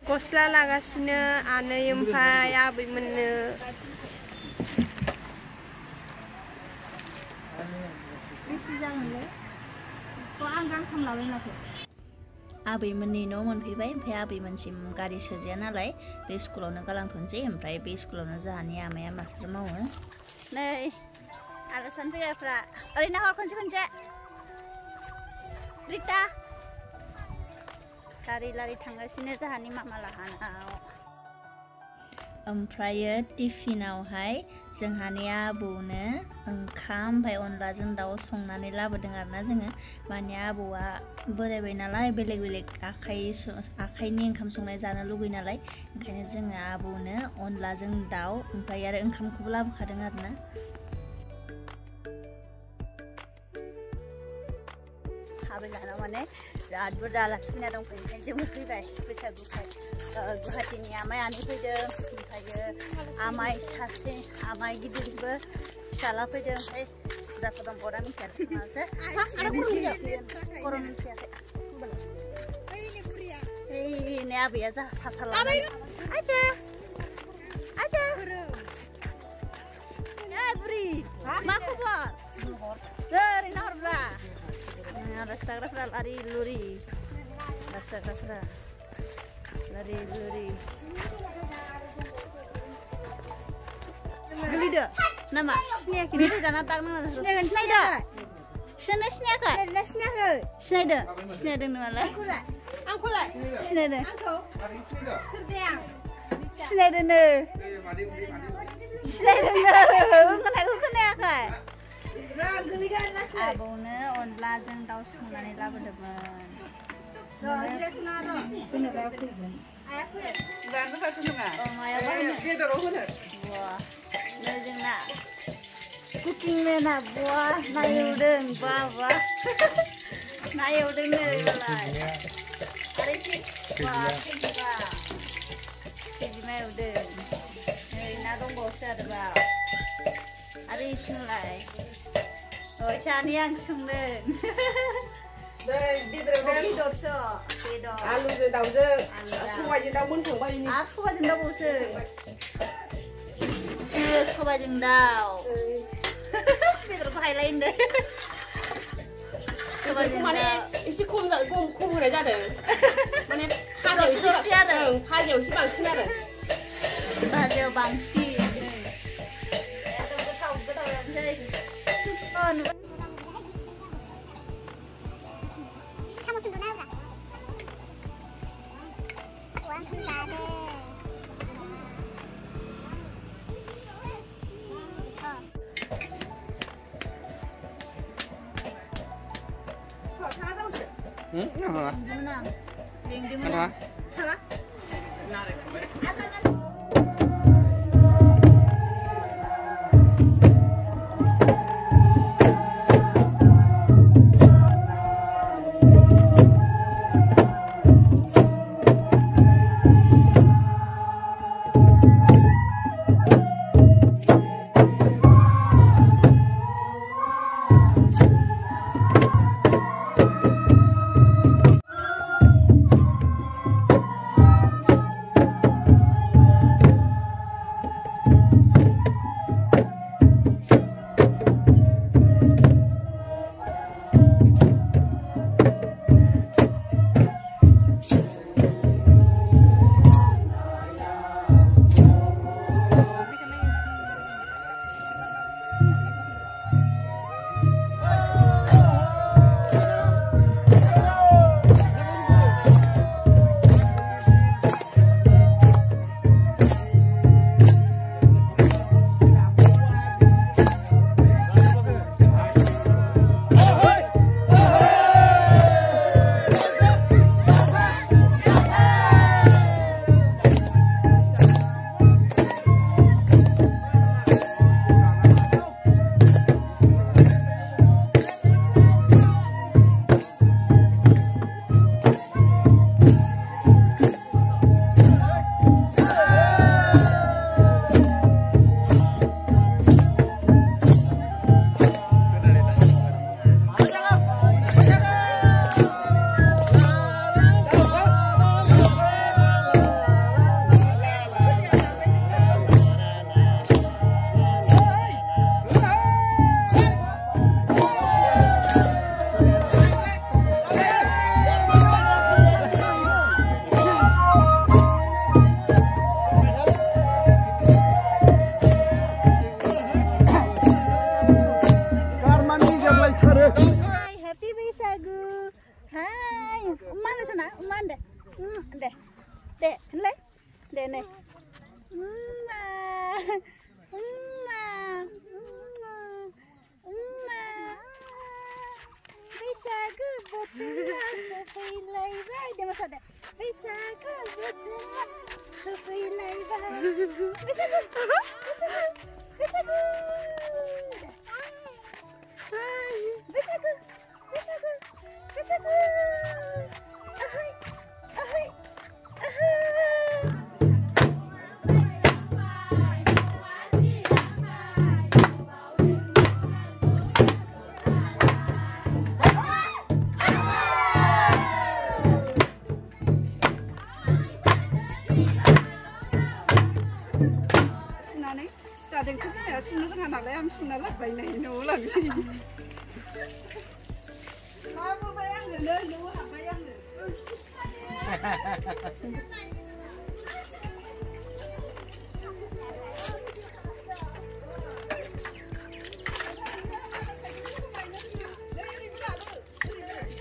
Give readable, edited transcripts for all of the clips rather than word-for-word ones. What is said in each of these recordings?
गस्ला लागासिनो आनै ओमफ्राय आबैमोननो बेसे जागोनलै आं गानखांलाबाय माथो आबैमोननि न' मोनफैबाय ओमफ्राय आबैमोनसिम गारि सोजाया नालाय बे स्कुलावनो गालांथ'नोसै ओमफ्राय बे स्कुलावनो जोंहानि आमाया मास्टार मावो नै आलासियानो फैग्राफ्रा ओरैनो हर खनसे रिता लारि लारि थांगासिनो जोंहानि मामा लाहानाव ओमफ्रायो टिफिनावहाय जोंहानि आबौनो ओंखाम ओमफ्राय अनलाजों दाउ संनानै लाबोदों आरोना जोङो माने आबौआ बोरायबाय नालाय बेलेग बेलेग आखाइनि ओंखाम संनाय जानो लुगैयो नालाय ओंखायनो जोङो आबौनो अनलाजों दाउ ओमफ्राय आरो ओंखामखौबो लाबोखादों आरोना आबैलाहानाव माने बिराद बुरजा आलासि फैना दंफैयो ओंखायनो जोंबो फैबाय बैसागुखाय गुवाहाटीनि आमाइ आनै फैदों ओमफ्रायो आमाइ सासे आमाइ गिदिरबो फिसाला फैदों ओमफ्राय बुरजाफोर दंबावो मिथियासो खर' मिथियाखै नै आबैया जोंहा साथा लाबाय आजा बुरि मा खबर ओरैनो हरब्रा आलासि जाग्राफ्रा लारि लुरि आलासि जाग्राफ्रा लारि लुरि गोलैदो नामा सिनायाखै मेथाइ जाना दागनाङा सिनायदो सिनायदों नोंलाय आंखौलाय सिनायदों सिनायदोंनो बुंनायखौ खोनायाखै आबौनो अनलाजों दाउ संनानै लाबोदोंमोन जोंना कुकिं मेना बुवा नायवदों बाबा नायवदोंनो खैजिमा एवदों नै ना दंबावोसो आरोबाव आरो इथिंलाय सानै आं संदों बेदरसो आलुजों दाउजों सबायजों दाउ मोनखांबाय आरो सबायजों दाउबावसो सबायजों दाउ बेदरखौ हायलाय होनदों सबायजों माने एसे खम होनाय जादों माने भाजायाव एसे बांसिन आरो भाजायाव बांसिन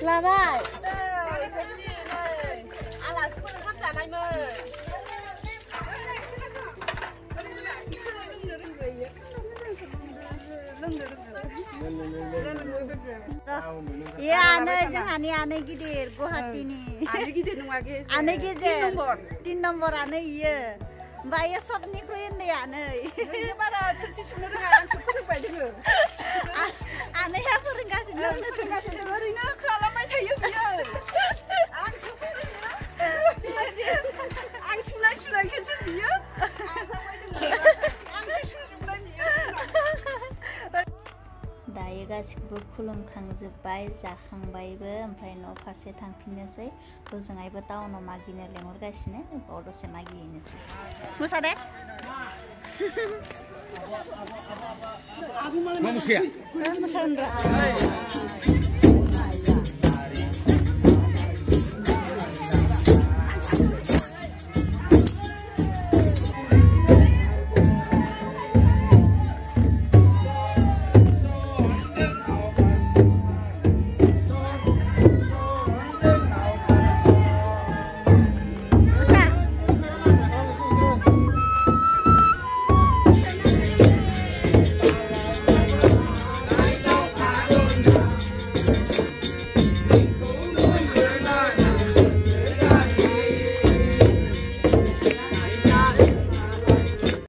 Labai. Alasipun oंखाम जानायमोन. Iya, aneh jangan aneh gidir, Guwahatiनि. Aneh gidir nङा ge. Aneh gidir. 3 nomor aneh iya. Mbaknya सबनिख्रुइ उन्दै aneh. बारा थोरसि सुनो रोङा आं फोरोंबाय दोङो. Anehया फोरोंगासिनो ओरैनो खालामबाय थायो बियो. आंसो फोरोङो. आं सुनायखौसो बियो. आंसो सुजोबनाय बियो. दायो गासिखौबो खुलुमखांजोब्बाय जाखांबायबो ओमफ्राय न' फारसे थांफिननोसै हजोंहायबो टाउनाव मागिनो लेंहरगासिनो बाव दसे मागिहैनोसै मोसादे Manusia. मोसानो